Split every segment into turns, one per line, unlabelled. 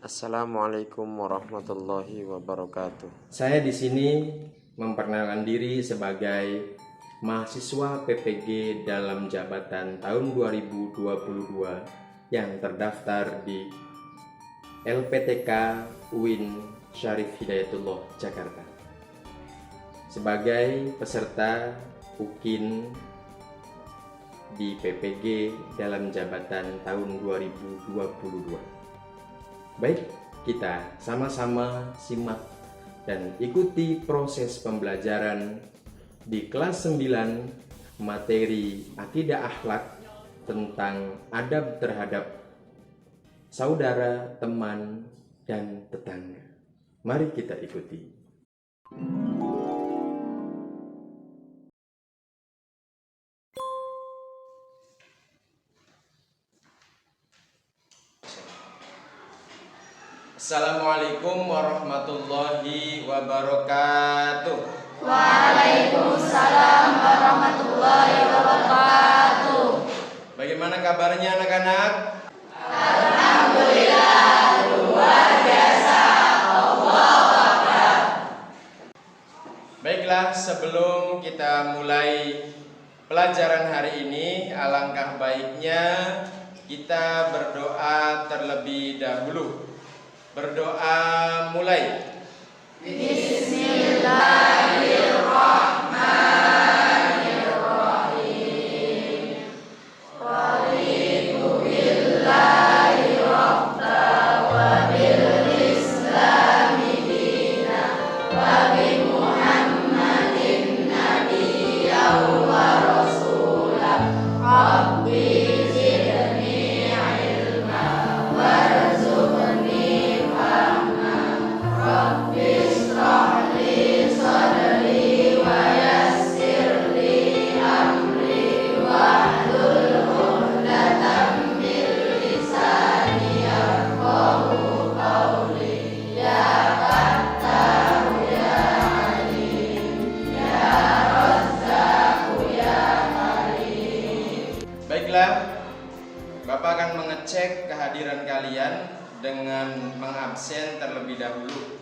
Assalamualaikum warahmatullahi wabarakatuh.
Saya di sini memperkenalkan diri sebagai mahasiswa PPG dalam jabatan tahun 2022 yang terdaftar di LPTK UIN Syarif Hidayatullah Jakarta. Sebagai peserta UKIN di PPG dalam jabatan tahun 2022. Baik, kita sama-sama simak dan ikuti proses pembelajaran di kelas 9 materi Akidah Akhlak tentang adab terhadap saudara, teman, dan tetangga. Mari kita ikuti.
Assalamualaikum warahmatullahi wabarakatuh.
Waalaikumsalam warahmatullahi wabarakatuh.
Bagaimana kabarnya anak-anak?
Alhamdulillah, luar biasa. Allahu Akbar.
Baiklah, sebelum kita mulai pelajaran hari ini, alangkah baiknya kita berdoa terlebih dahulu. Berdoa mulai.
Bismillahirrahmanirrahim. Raditu billahi rabba wa bil islami dina wa bi Muhammadin nabiyyan wa rasulah. Rabbi zidni ilma warzuqni Rabbi ishrah li sadri wa yassir li amri wahlul 'uqdatam min lisani yafqahu qawli. Ya Fattahu ya Alim, ya Razzaqu ya Karim.
Baiklah, Bapak akan mengecek kehadiran kalian dengan mengabsen terlebih dahulu.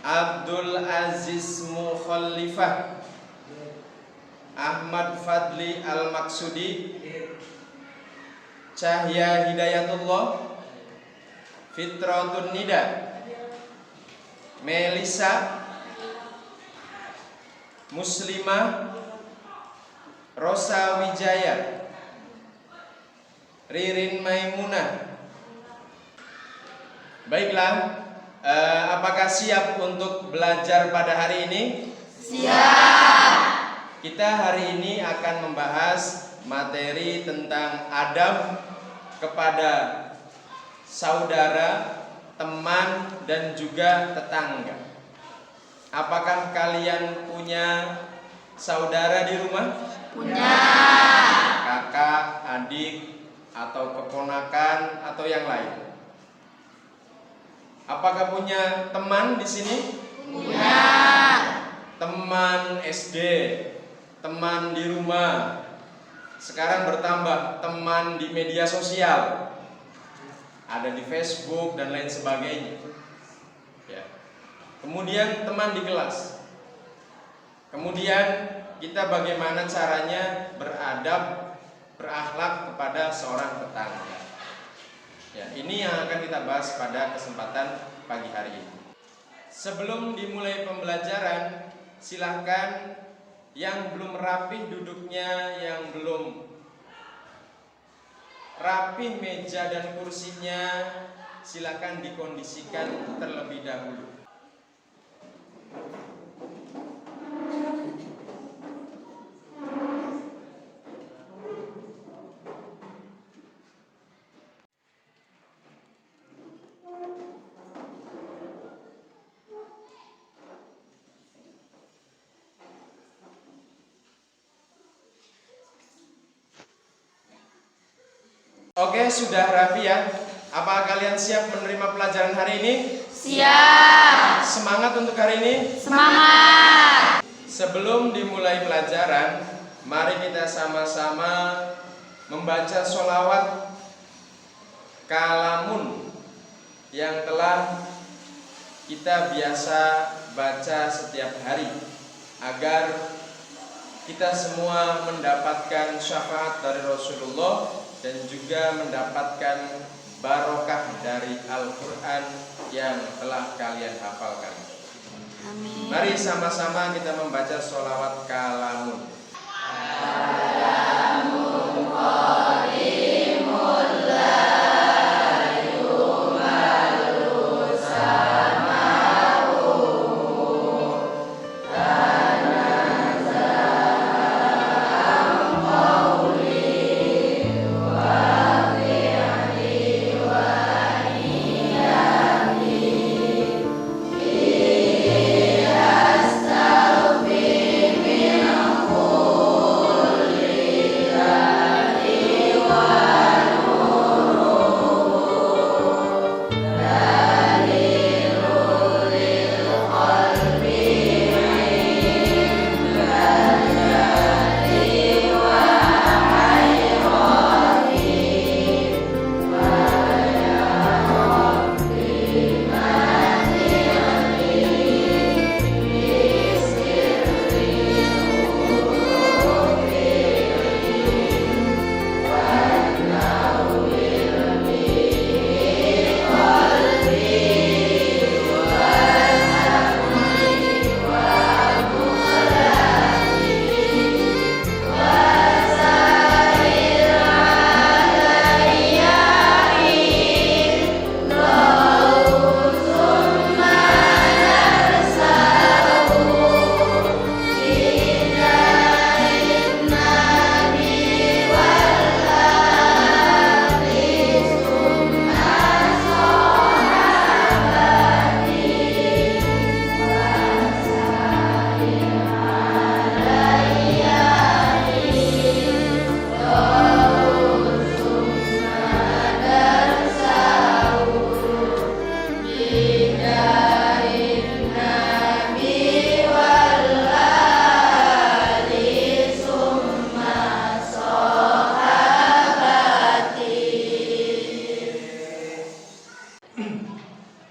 Abdul Aziz Mukhalifah, Ahmad Fadli Al-Maksudi, Cahya Hidayatullah, Fitratun Nida, Melisa, Muslimah, Rosa Wijaya, Ririn Maimunah. Baiklah, apakah siap untuk belajar pada hari ini?
Siap.
Kita hari ini akan membahas materi tentang adab kepada saudara, teman, dan juga tetangga. Apakah kalian punya saudara di rumah?
Punya.
Kakak, adik, atau keponakan, atau yang lain? Apakah punya teman di sini?
Punya.
Teman SD, teman di rumah. Sekarang bertambah teman di media sosial. Ada di Facebook dan lain sebagainya. Ya. Kemudian teman di kelas. Kemudian kita bagaimana caranya beradab, berakhlak kepada seorang tetangga. Ya, ini yang akan kita bahas pada kesempatan pagi hari ini. Sebelum dimulai pembelajaran, silahkan yang belum rapih duduknya, yang belum rapih meja dan kursinya, silahkan dikondisikan terlebih dahulu. Oke, sudah rapi ya. Apa kalian siap menerima pelajaran hari ini?
Siap.
Semangat untuk hari ini?
Semangat.
Sebelum dimulai pelajaran, mari kita sama-sama membaca sholawat kalamun yang telah kita biasa baca setiap hari, agar kita semua mendapatkan syafaat dari Rasulullah dan juga mendapatkan barokah dari Al-Quran yang telah kalian hafalkan.
Amin.
Mari sama-sama kita membaca sholawat kalamun.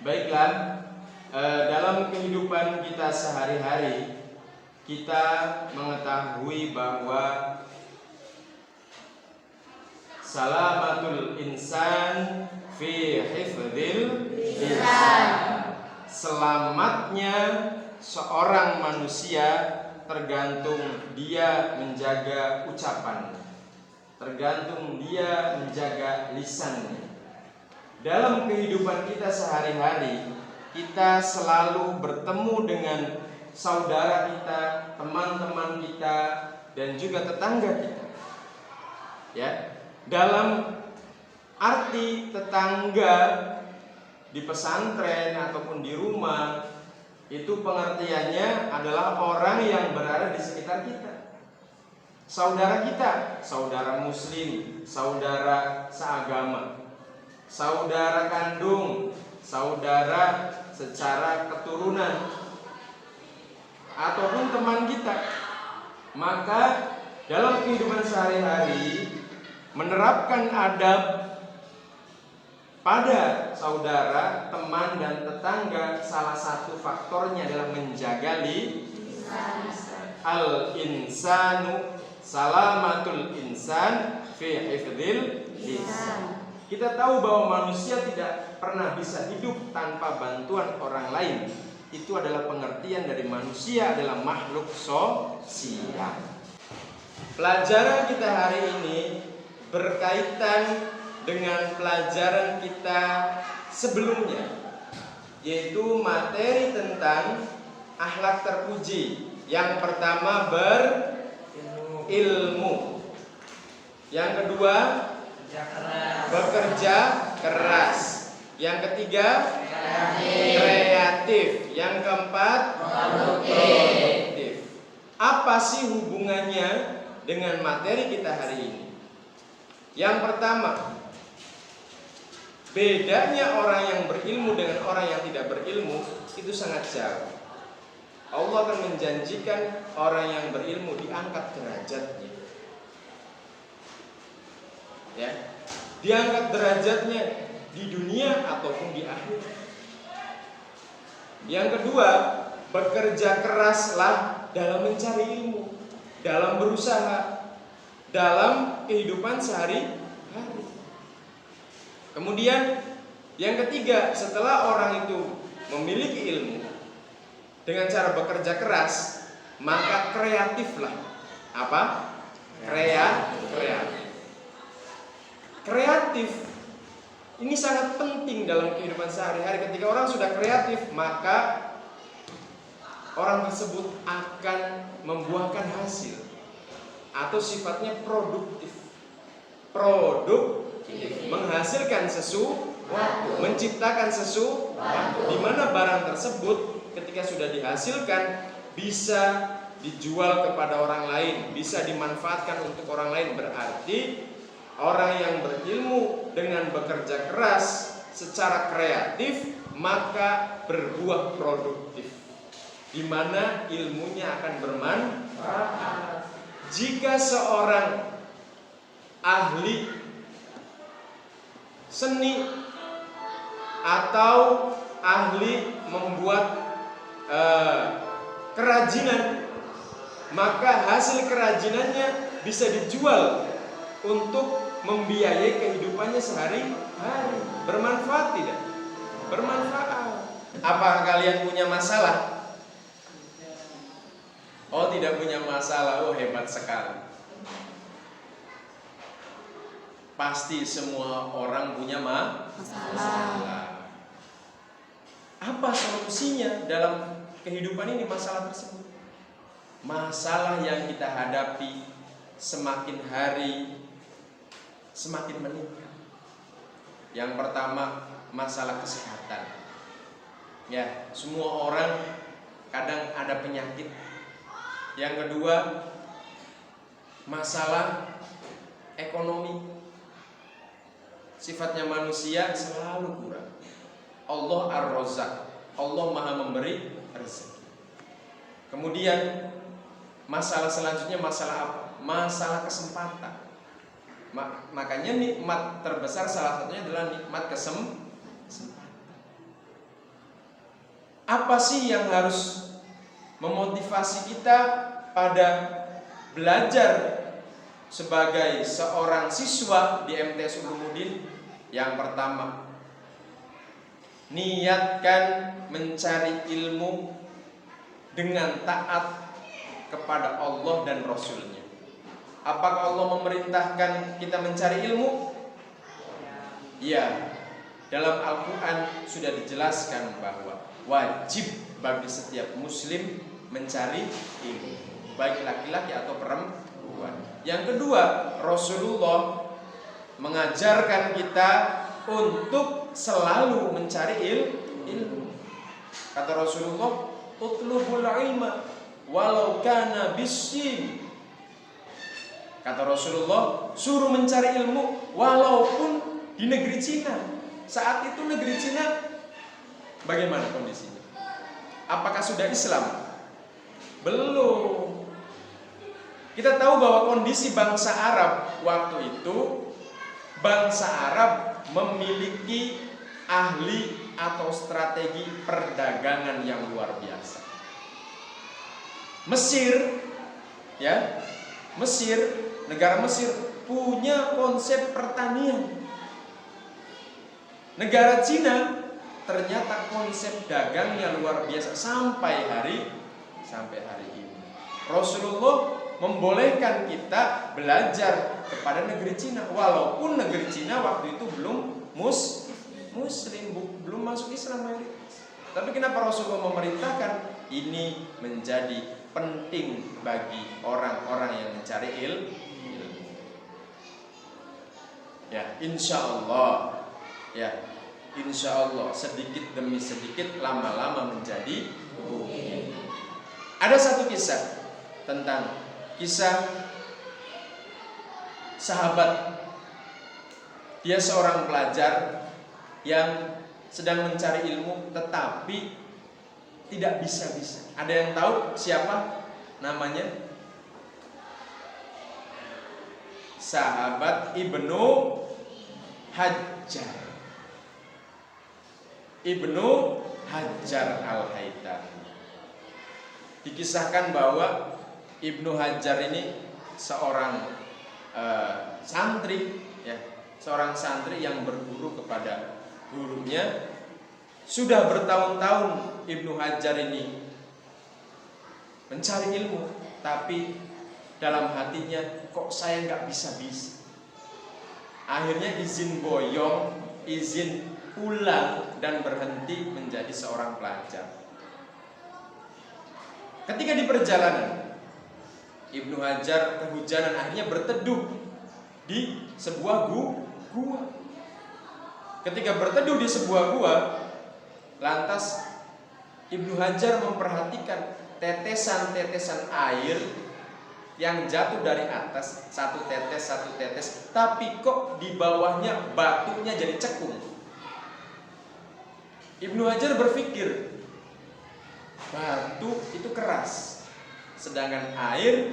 Baiklah, dalam kehidupan kita sehari-hari kita mengetahui bahwa salamatul insan fi hifdzil lisan. Selamatnya seorang manusia tergantung dia menjaga ucapan, tergantung dia menjaga lisannya. Dalam kehidupan kita sehari-hari, kita selalu bertemu dengan saudara kita, teman-teman kita, dan juga tetangga kita. Ya, dalam arti tetangga di pesantren ataupun di rumah, itu pengertiannya adalah orang yang berada di sekitar kita. Saudara kita, saudara muslim, saudara seagama, saudara kandung, saudara secara keturunan, ataupun teman kita. Maka dalam kehidupan sehari-hari menerapkan adab pada saudara, teman, dan tetangga, salah satu faktornya adalah menjaga lisan. Al-insanu salamatul insan fi hifdzil lisan. Kita tahu bahwa manusia tidak pernah bisa hidup tanpa bantuan orang lain. Itu adalah pengertian dari manusia adalah makhluk sosial. Pelajaran kita hari ini berkaitan dengan pelajaran kita sebelumnya, yaitu materi tentang akhlak terpuji. Yang pertama berilmu, yang kedua bekerja keras, yang ketiga kreatif, yang keempat produktif. Apa sih hubungannya dengan materi kita hari ini? Yang pertama, bedanya orang yang berilmu dengan orang yang tidak berilmu itu sangat jauh. Allah akan menjanjikan orang yang berilmu diangkat derajatnya. Ya, diangkat derajatnya di dunia ataupun di akhirat. Yang kedua, bekerja keraslah dalam mencari ilmu, dalam berusaha, dalam kehidupan sehari-hari. Kemudian yang ketiga, setelah orang itu memiliki ilmu dengan cara bekerja keras, maka kreatiflah. Apa? Kreatif. Kreatif ini sangat penting dalam kehidupan sehari-hari. Ketika orang sudah kreatif, maka orang tersebut akan membuahkan hasil atau sifatnya produktif. Menghasilkan sesuatu, menciptakan sesuatu, di mana barang tersebut ketika sudah dihasilkan bisa dijual kepada orang lain, bisa dimanfaatkan untuk orang lain. Berarti orang yang berilmu dengan bekerja keras secara kreatif maka berbuah produktif, di mana ilmunya akan bermanfaat. Jika seorang ahli seni atau ahli membuat kerajinan, maka hasil kerajinannya bisa dijual untuk membiayai kehidupannya sehari-hari. Bermanfaat tidak? Bermanfaat. Apa kalian punya masalah? Oh, tidak punya masalah. Oh, hebat sekali. Pasti semua orang punya masalah. Apa solusinya dalam kehidupan ini masalah tersebut? Masalah yang kita hadapi semakin hari semakin meningkat. Yang pertama, masalah kesehatan. Ya, semua orang kadang ada penyakit. Yang kedua, masalah ekonomi. Sifatnya manusia selalu kurang. Allah Ar-Razzaq, Allah Maha memberi rezeki. Kemudian masalah selanjutnya masalah apa? Masalah kesempatan. Makanya nikmat terbesar salah satunya adalah nikmat kesempatan. Apa sih yang harus memotivasi kita pada belajar sebagai seorang siswa di MTS Ulumuddin? Yang pertama, niatkan mencari ilmu dengan taat kepada Allah dan Rasul-Nya. Apakah Allah memerintahkan kita mencari ilmu? Ya, dalam Al-Quran sudah dijelaskan bahwa wajib bagi setiap muslim mencari ilmu, baik laki-laki atau perempuan. Yang kedua, Rasulullah mengajarkan kita untuk selalu mencari ilmu. Kata Rasulullah, utlubul ilma walau kana bisin. Kata Rasulullah, suruh mencari ilmu walaupun di negeri Cina. Saat itu negeri Cina bagaimana kondisinya? Apakah sudah Islam? Belum. Kita tahu bahwa kondisi bangsa Arab waktu itu, bangsa Arab memiliki ahli atau strategi perdagangan yang luar biasa. Mesir, ya, negara Mesir punya konsep pertanian. Negara Cina ternyata konsep dagangnya luar biasa sampai hari ini. Rasulullah membolehkan kita belajar kepada negeri Cina, walaupun negeri Cina waktu itu belum muslim, belum masuk Islam mayoritas. Tapi kenapa Rasulullah memerintahkan? Ini menjadi penting bagi orang-orang yang mencari ilmu. Ya, insya Allah sedikit demi sedikit, lama-lama menjadi bukti. Ada satu kisah tentang kisah sahabat. Dia seorang pelajar yang sedang mencari ilmu tetapi tidak bisa-bisa. Ada yang tahu siapa namanya? Sahabat Ibnu Hajjar. Ibnu Hajar Al-Haytami. Dikisahkan bahwa Ibnu Hajar ini seorang santri, ya, seorang santri yang berguru kepada gurunya. Sudah bertahun-tahun Ibnu Hajar ini mencari ilmu, tapi dalam hatinya kok saya nggak bisa-bisa. Akhirnya izin boyong, izin pulang dan berhenti menjadi seorang pelajar. Ketika di perjalanan, Ibnu Hajar kehujanan, akhirnya berteduh di sebuah gua. Ketika berteduh di sebuah gua, lantas Ibnu Hajar memperhatikan tetesan-tetesan air yang jatuh dari atas, satu tetes, tapi kok di bawahnya batunya jadi cekung. Ibnu Hajar berpikir, batu itu keras, sedangkan air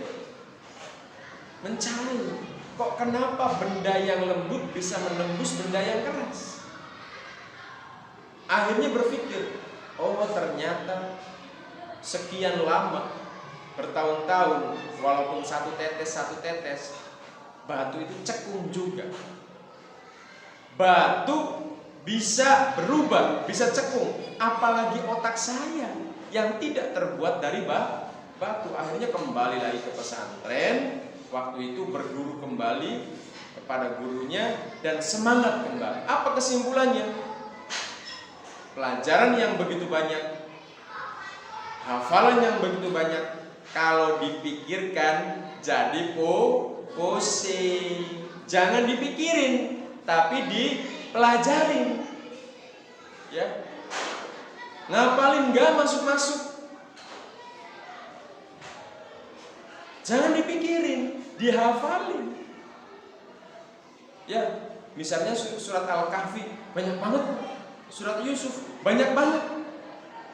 mencari. Kok kenapa benda yang lembut bisa menembus benda yang keras? Akhirnya berpikir, oh ternyata sekian lama, bertahun-tahun, walaupun satu tetes, batu itu cekung juga. Batu bisa berubah, bisa cekung, apalagi otak saya yang tidak terbuat dari batu. Akhirnya kembali lagi ke pesantren. Waktu itu berguru kembali kepada gurunya dan semangat kembali. Apa kesimpulannya? Pelajaran yang begitu banyak, hafalan yang begitu banyak, kalau dipikirkan jadi pusing. Jangan dipikirin, tapi dipelajarin. Ya, ngapalin nggak masuk. Jangan dipikirin, dihafalin. Ya, misalnya surat Al-Kahfi banyak banget, surat Yusuf banyak banget.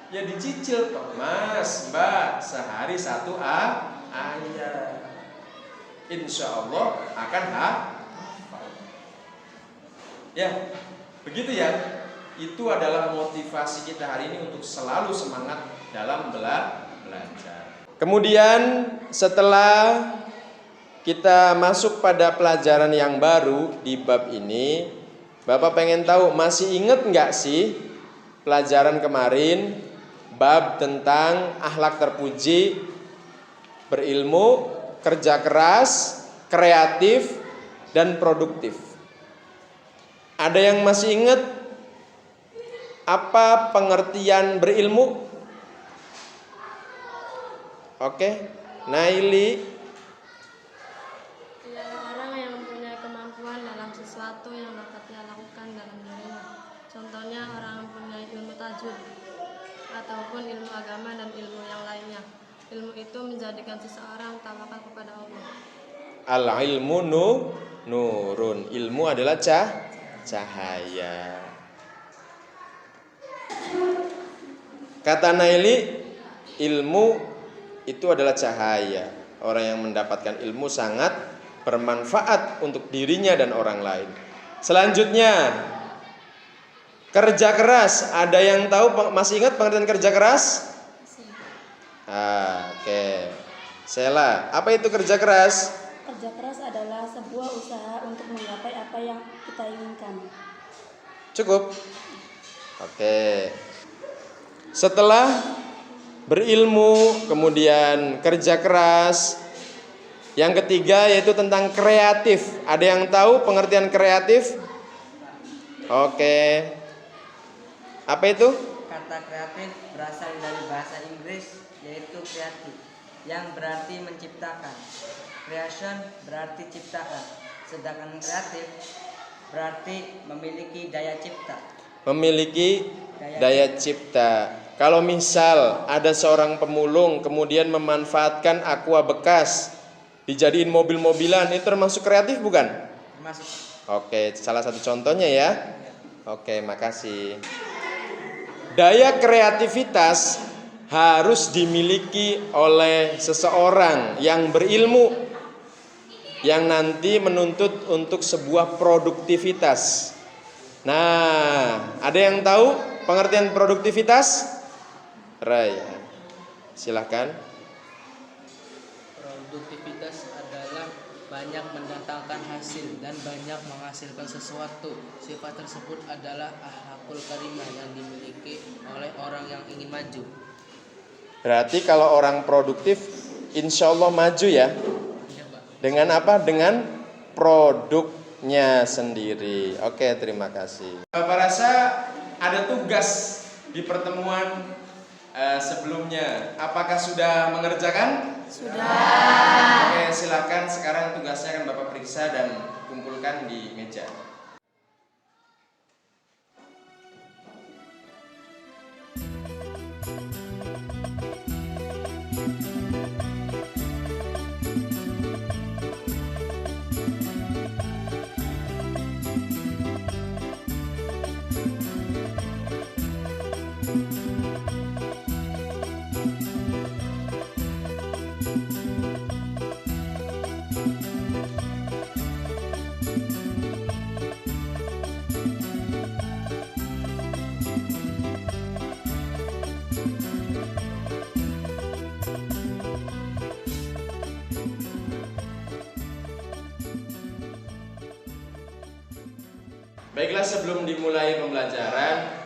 Ya dicicil toh, Mas, Mbak, sehari satu ayat. Insya Allah akan hafal. Ya, begitu ya. Itu adalah motivasi kita hari ini untuk selalu semangat dalam belajar. Kemudian setelah kita masuk pada pelajaran yang baru di bab ini, Bapak pengen tahu, masih ingat nggak sih pelajaran kemarin, bab tentang akhlak terpuji, berilmu, kerja keras, kreatif, dan produktif. Ada yang masih ingat apa pengertian berilmu? Oke, Naili.
Ialah orang yang mempunyai kemampuan dalam sesuatu yang dapat dia lakukan dalam dirinya. Contohnya orang yang mempunyai ilmu tajwid ataupun ilmu agama dan ilmu yang lainnya. Ilmu itu menjadikan seseorang tawakal kepada Allah.
Al-ilmu nurun. Ilmu adalah cahaya. Kata Naili, ilmu itu adalah cahaya. Orang yang mendapatkan ilmu sangat bermanfaat untuk dirinya dan orang lain. Selanjutnya, kerja keras. Ada yang tahu, masih ingat pengertian kerja keras? Oke. Sela, apa itu kerja keras?
Kerja keras adalah sebuah usaha untuk menggapai apa yang kita inginkan.
Cukup? Oke. Setelah berilmu, kemudian kerja keras, yang ketiga yaitu tentang kreatif. Ada yang tahu pengertian kreatif? Oke. Apa itu?
Kata kreatif berasal dari bahasa Inggris, yaitu kreatif, yang berarti menciptakan. Creation berarti ciptaan, sedangkan kreatif berarti memiliki daya cipta.
Memiliki daya cipta. Kalau misal ada seorang pemulung kemudian memanfaatkan aqua bekas dijadiin mobil-mobilan, itu termasuk kreatif bukan?
Termasuk.
Oke, salah satu contohnya ya. Oke, makasih. Daya kreativitas harus dimiliki oleh seseorang yang berilmu, yang nanti menuntut untuk sebuah produktivitas. Nah, ada yang tahu pengertian produktivitas? Raya. Silahkan.
Produktivitas adalah banyak mendatangkan hasil dan banyak menghasilkan sesuatu. Sifat tersebut adalah akhlakul karimah yang dimiliki oleh orang yang ingin maju.
Berarti kalau orang produktif, insya Allah maju ya.
Ya, Pak.
Dengan apa? Dengan produknya sendiri. Oke, terima kasih. Bapak rasa ada tugas di pertemuan sebelumnya. Apakah sudah mengerjakan?
Sudah.
Oke, silakan sekarang tugasnya akan Bapak periksa dan kumpulkan di meja. Baiklah, sebelum dimulai pembelajaran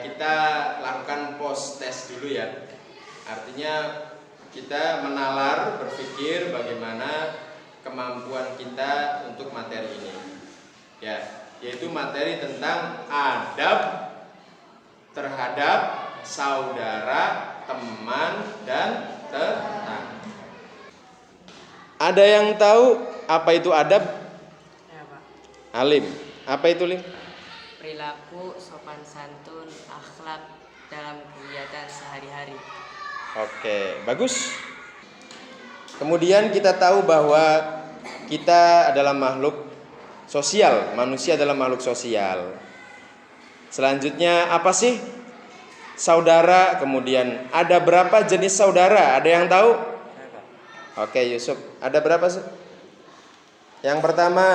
kita lakukan post test dulu ya. Artinya kita menalar, berpikir bagaimana kemampuan kita untuk materi ini. Ya, yaitu materi tentang adab terhadap saudara, teman, dan tetangga. Ada yang tahu apa itu adab?
Ya, Pak.
Alim. Apa itu, Lim?
Perilaku, sopan santun, akhlak dalam kegiatan sehari-hari.
Oke, bagus. Kemudian kita tahu bahwa kita adalah makhluk sosial. Manusia adalah makhluk sosial. Selanjutnya apa sih saudara? Kemudian ada berapa jenis saudara? Ada yang tahu? Oke, Yusuf. Ada berapa sih? Yang pertama,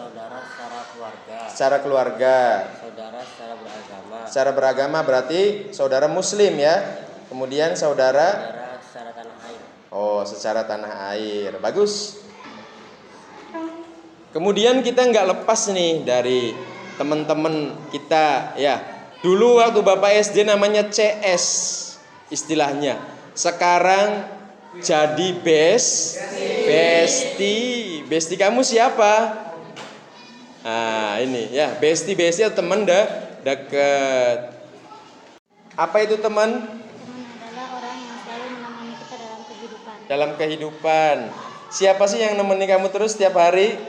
Saudara secara keluarga,
secara keluarga.
saudara secara beragama,
Secara beragama berarti saudara muslim ya. Kemudian saudara
secara tanah air.
Oh, secara tanah air. Bagus. Kemudian kita nggak lepas nih dari teman-teman kita ya. Dulu waktu Bapak SD namanya CS istilahnya. Sekarang jadi bestie. Bestie kamu siapa? Nah, ini ya, bestie atau teman deket. Apa itu teman?
Teman adalah orang yang selalu menemani kita dalam kehidupan.
Dalam kehidupan. Siapa sih yang nemeni kamu terus setiap hari?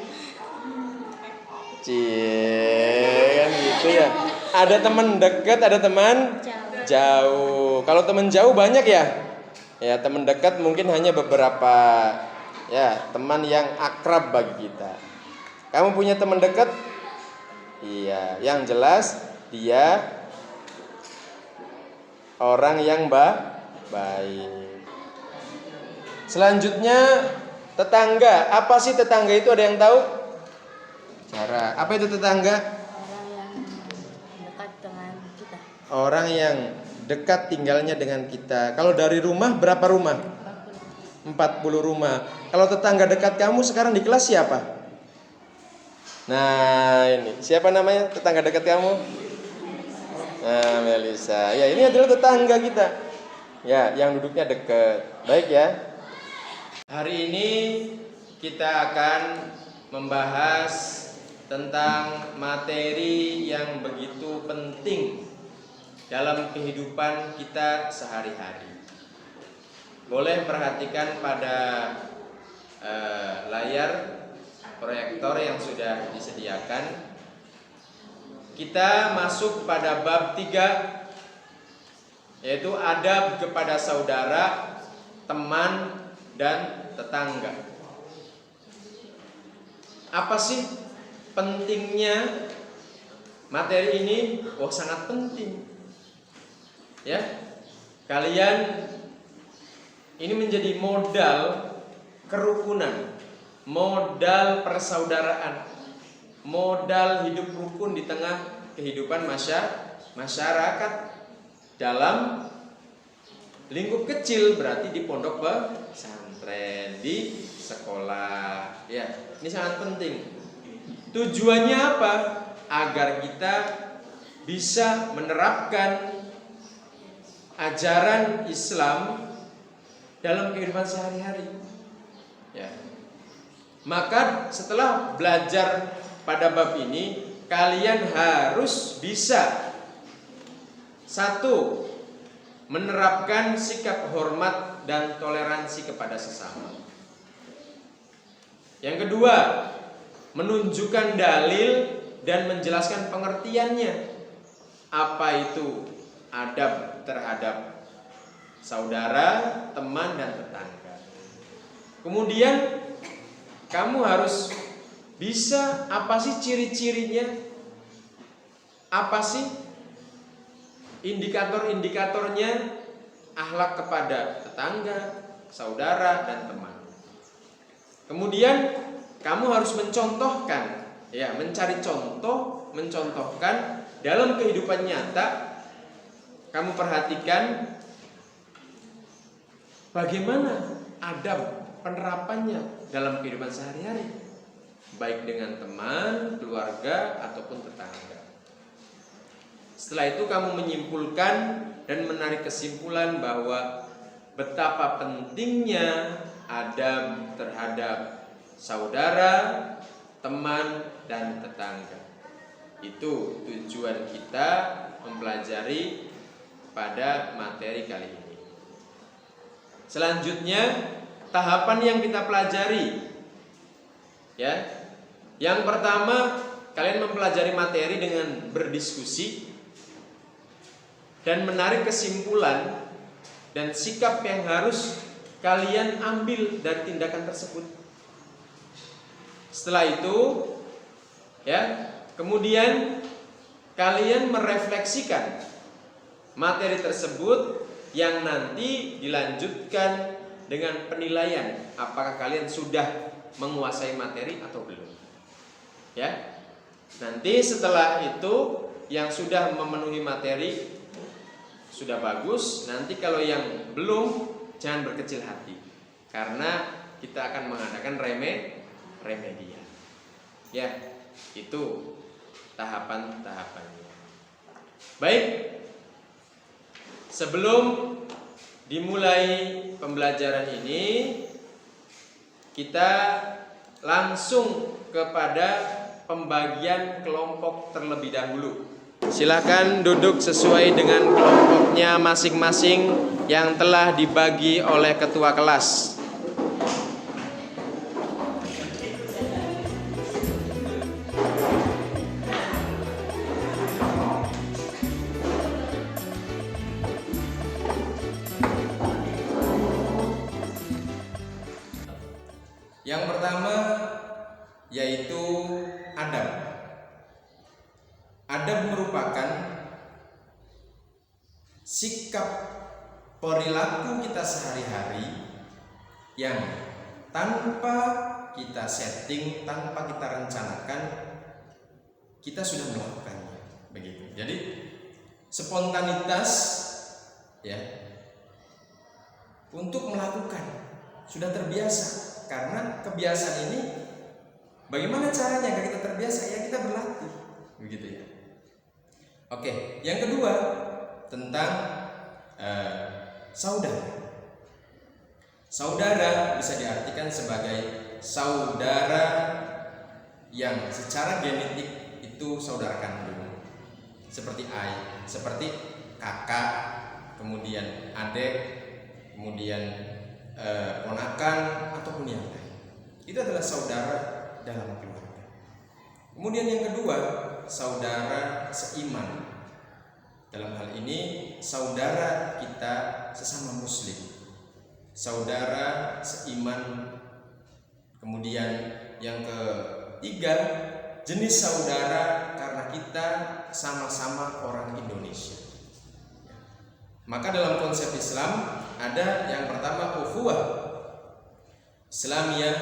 Cie, kan gitu ya. Ada teman dekat, ada teman jauh. Kalau teman jauh banyak ya? Ya, teman dekat mungkin hanya beberapa. Ya, teman yang akrab bagi kita. Kamu punya teman dekat? Iya, yang jelas dia orang yang baik. Selanjutnya tetangga. Apa sih tetangga itu, ada yang tahu? Cara. Apa itu tetangga?
Orang yang dekat dengan kita.
Orang yang dekat tinggalnya dengan kita. Kalau dari rumah berapa rumah? 40 rumah. Kalau tetangga dekat kamu sekarang di kelas siapa? Nah, ini. Siapa namanya tetangga dekat kamu? Nah, Melisa. Ya, ini adalah tetangga kita. Ya, yang duduknya dekat. Baik ya. Hari ini kita akan membahas tentang materi yang begitu penting dalam kehidupan kita sehari-hari. Boleh perhatikan pada layar proyektor yang sudah disediakan. Kita masuk pada bab 3, yaitu adab kepada saudara, teman, dan tetangga. Apa sih pentingnya materi ini? Oh, sangat penting. Ya, kalian ini menjadi modal kerukunan, modal persaudaraan, modal hidup rukun di tengah kehidupan masyarakat dalam lingkup kecil, berarti di pondok pesantren, di sekolah. Ya, ini sangat penting. Tujuannya apa? Agar kita bisa menerapkan ajaran Islam dalam kehidupan sehari-hari. Ya. Maka setelah belajar pada bab ini, kalian harus bisa satu, menerapkan sikap hormat dan toleransi kepada sesama. Yang kedua, menunjukkan dalil dan menjelaskan pengertiannya. Apa itu adab terhadap saudara, teman, dan tetangga. Kemudian kamu harus bisa apa sih ciri-cirinya? Apa sih indikator-indikatornya akhlak kepada tetangga, saudara, dan teman. Kemudian kamu harus mencontohkan, ya, mencari contoh, mencontohkan dalam kehidupan nyata. Kamu perhatikan bagaimana adab penerapannya dalam kehidupan sehari-hari, baik dengan teman, keluarga, ataupun tetangga. Setelah itu kamu menyimpulkan dan menarik kesimpulan bahwa betapa pentingnya adab terhadap saudara, teman, dan tetangga. Itu tujuan kita mempelajari pada materi kali ini. Selanjutnya, tahapan yang kita pelajari, ya. Yang pertama, kalian mempelajari materi dengan berdiskusi dan menarik kesimpulan dan sikap yang harus kalian ambil dari tindakan tersebut. Setelah itu, ya, kemudian kalian merefleksikan materi tersebut yang nanti dilanjutkan dengan penilaian apakah kalian sudah menguasai materi atau belum. Ya. Nanti setelah itu yang sudah memenuhi materi sudah bagus. Nanti kalau yang belum, jangan berkecil hati, karena kita akan mengadakan remedial. Ya, itu tahapan-tahapannya. Baik, sebelum dimulai pembelajaran ini, kita langsung kepada pembagian kelompok terlebih dahulu. Silakan duduk sesuai dengan kelompoknya masing-masing yang telah dibagi oleh ketua kelas. Yang pertama yaitu adab. Adab merupakan sikap perilaku kita sehari-hari yang tanpa kita setting, tanpa kita rencanakan, kita sudah melakukannya. Begitu. Jadi spontanitas, ya, untuk melakukan sudah terbiasa. Karena kebiasaan ini, bagaimana caranya agar kita terbiasa? Ya, kita berlatih, begitu ya. Oke, yang kedua tentang saudara. Saudara bisa diartikan sebagai saudara yang secara genetik itu saudara kandung, seperti ayah, seperti kakak, kemudian adik, kemudian ponakan ataupun yang lain. Itu adalah saudara dalam keluarga. Kemudian yang kedua, saudara seiman. Dalam hal ini saudara kita sesama muslim, saudara seiman. Kemudian yang ketiga, jenis saudara karena kita sama-sama orang Indonesia. Maka dalam konsep Islam ada yang pertama ukhuwah Islamiyah,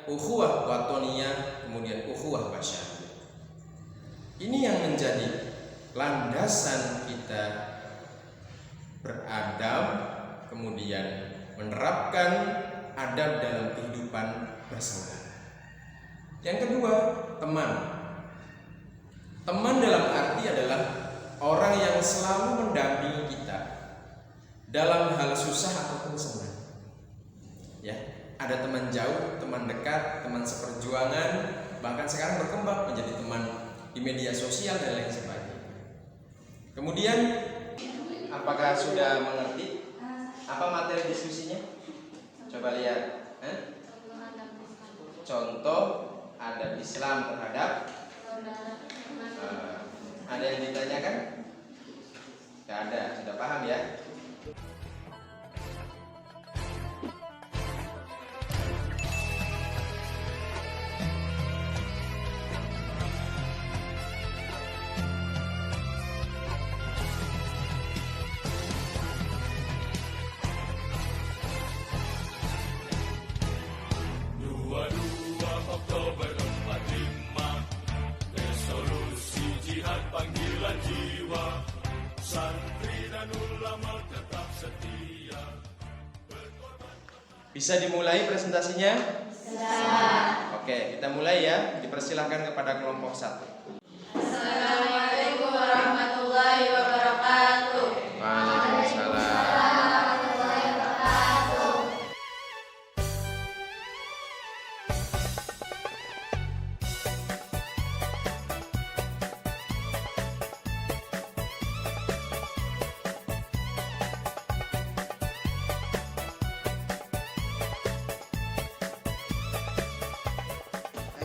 ukhuwah watoniyah, kemudian ukhuwah basyariyah. Ini yang menjadi
landasan kita beradab, kemudian menerapkan adab dalam kehidupan bersaudara. Yang kedua, teman. Teman dalam arti adalah orang yang selalu mendampingi kita dalam hal susah ataupun senang. Ya, ada teman jauh, teman dekat, teman seperjuangan, bahkan sekarang berkembang menjadi teman di media sosial dan lain sebagainya. Kemudian, apakah sudah mengerti apa materi diskusinya? Coba lihat. Contoh adab Islam terhadap ada yang ditanyakan? Tidak ada, sudah paham ya? Bisa dimulai presentasinya? Oke, kita mulai ya. Dipersilahkan kepada kelompok 1.
Assalamualaikum warahmatullahi wabarakatuh.
Waalaikumsalam.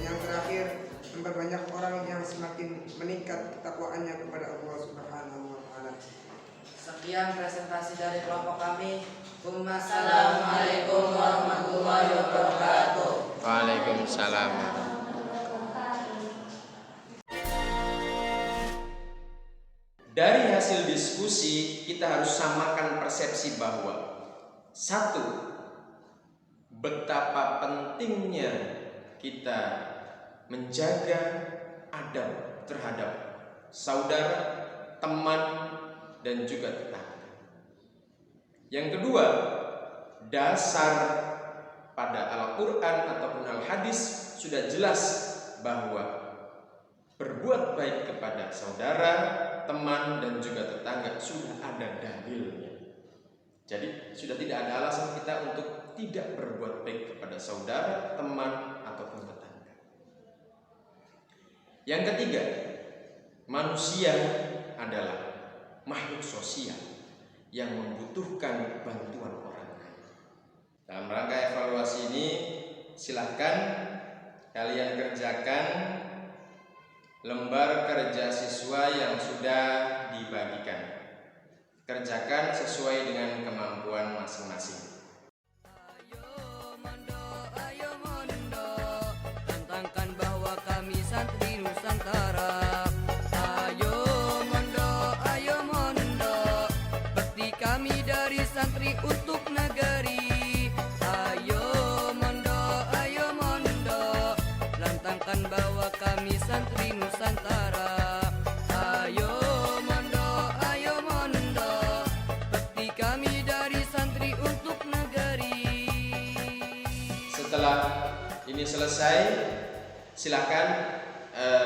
Yang terakhir, memperbanyak orang yang semakin meningkat ketakwaannya kepada Allah Subhanahu wa taala.
Sekian presentasi dari kelompok kami.
Assalamualaikum warahmatullahi wabarakatuh.
Waalaikumsalam. Dari hasil diskusi kita harus samakan persepsi bahwa satu, betapa pentingnya kita menjaga adab terhadap saudara, teman, dan juga tetangga. Yang kedua, dasar pada Al-Quran ataupun Al-Hadis sudah jelas bahwa berbuat baik kepada saudara, teman, dan juga tetangga sudah ada dalilnya. Jadi sudah tidak ada alasan kita untuk tidak berbuat baik kepada saudara, teman, ataupun tetangga. Yang ketiga, manusia adalah makhluk sosial yang membutuhkan bantuan orang lain. Dalam rangka evaluasi ini, silahkan kalian kerjakan lembar kerja siswa yang sudah dibagikan. Kerjakan sesuai dengan kemampuan masing-masing.
Ayo mondo, tantangkan bahwa kami santri Nusantara. Ayo mondo, bakti kami dari santri untuk negeri. Ayo mondo, lantangkan bahwa kami santri Nusantara. Ayo mondo, bakti kami dari santri untuk negeri.
Setelah ini selesai, silakan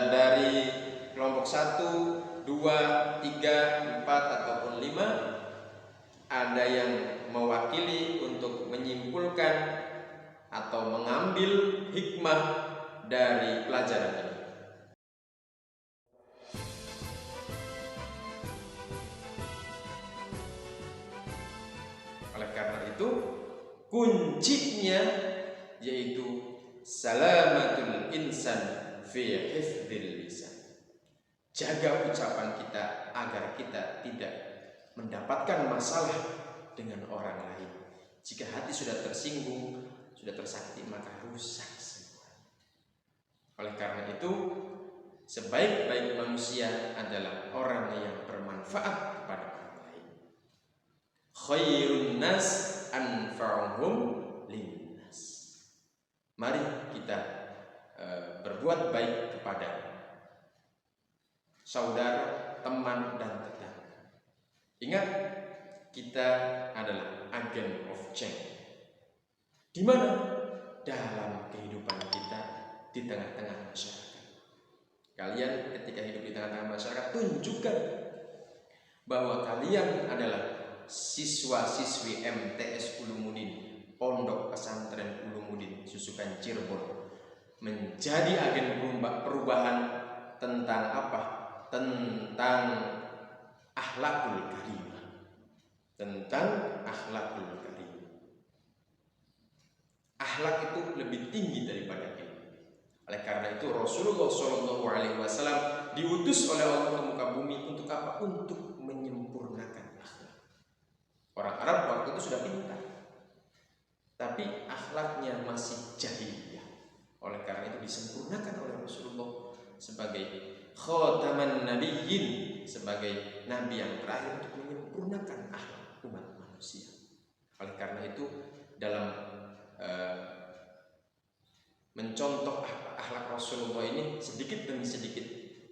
dari kelompok 1, 2, 3, 4 ataupun 5 ada yang mewakili untuk menyimpulkan atau mengambil hikmah dari pelajaran ini. Oleh karena itu, kuncinya yaitu salamatul insan fi hifdzil lisan. Jaga ucapan kita agar kita tidak mendapatkan masalah dengan orang lain. Jika hati sudah tersinggung, sudah tersakiti, maka rusak semua. Oleh karena itu, sebaik-baik manusia adalah orang yang bermanfaat kepada orang lain. Khairun nas anfa'uhum linnas. Mari kita berbuat baik kepada saudara, teman dan tetangga. Ingat, kita adalah agent of change. Di mana? Dalam kehidupan kita di tengah-tengah masyarakat. Kalian ketika hidup di tengah-tengah masyarakat, tunjukkan bahwa kalian adalah siswa-siswi MTS Ulumuddin, Pondok Pesantren Ulumuddin Susukan Cirebon, menjadi agen perubahan tentang apa? Tentang akhlakul karimah. Tentang akhlakul karimah. Akhlak itu lebih tinggi daripada ilmu. Oleh karena itu Rasulullah SAW diutus oleh Allah ke muka bumi untuk apa? Untuk menyempurnakan akhlak. Orang Arab waktu itu sudah pintar, tapi akhlaknya masih jahiliyah. Oleh karena itu disempurnakan oleh Rasulullah sebagai khataman nabiyyin, sebagai nabi yang terakhir untuk menyempurnakan akhlak umat manusia. Oleh karena itu dalam mencontoh akhlak Rasulullah ini sedikit demi sedikit,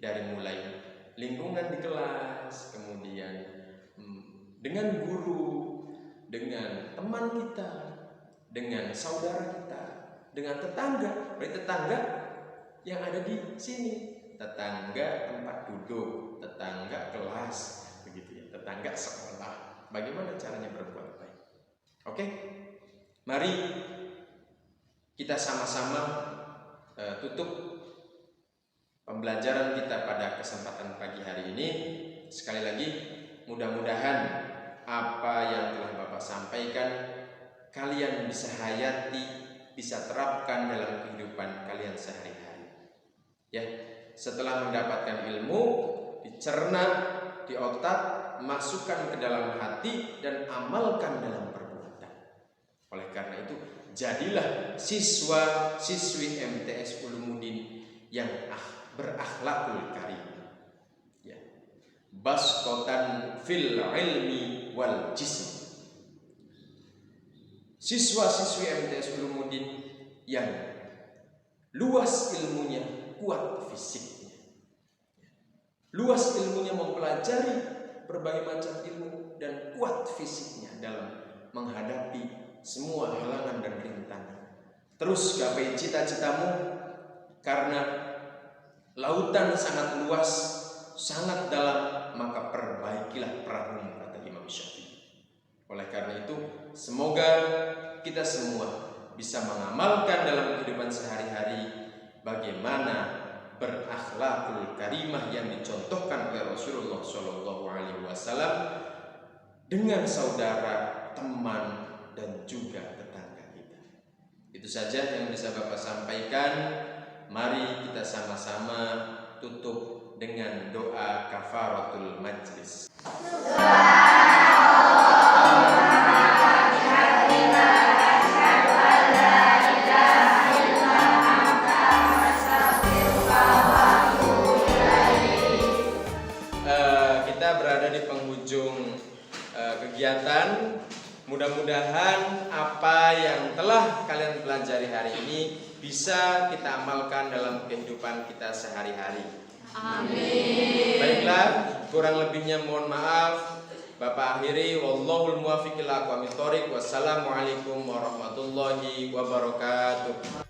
dari mulai lingkungan di kelas, kemudian dengan guru, dengan teman kita, dengan saudara kita, dengan tetangga. Berarti tetangga yang ada di sini, tetangga tempat duduk, tetangga kelas, begitu ya, tetangga sekolah. Bagaimana caranya berbuat baik? Oke? Mari kita sama-sama tutup pembelajaran kita pada kesempatan pagi hari ini. Sekali lagi, mudah-mudahan apa yang telah Bapak sampaikan kalian bisa hayati, bisa terapkan dalam kehidupan kalian sehari-hari. Ya, setelah mendapatkan ilmu, dicerna di otak, masukkan ke dalam hati dan amalkan dalam perbuatan. Oleh karena itu, jadilah siswa-siswi MTS Ulumuddin yang berakhlakul karimah. Ya. Basqatan fil ilmi wal jism. Siswa-siswi MTS Ulumuddin yang luas ilmunya, kuat fisiknya. Luas ilmunya, mempelajari berbagai macam ilmu, dan kuat fisiknya dalam menghadapi semua halangan dan rintangan. Terus gapai cita-citamu, karena lautan sangat luas, sangat dalam, maka perbaikilah perahumu, kata Imam Syafi'i. Oleh karena itu, semoga kita semua bisa mengamalkan dalam kehidupan sehari-hari bagaimana berakhlakul karimah yang dicontohkan oleh Rasulullah SAW dengan saudara, teman, dan juga tetangga kita. Itu saja yang bisa Bapak sampaikan. Mari kita sama-sama tutup dengan doa kafaratul majlis. Kita berada di penghujung kegiatan. Mudah-mudahan apa yang telah kalian pelajari hari ini bisa kita amalkan dalam kehidupan kita sehari-hari.
Amin.
Baiklah, kurang lebihnya mohon maaf. Bapak akhiri, wallahul muwaffiq ila aqwamit thoriq. Wassalamualaikum warahmatullahi wabarakatuh.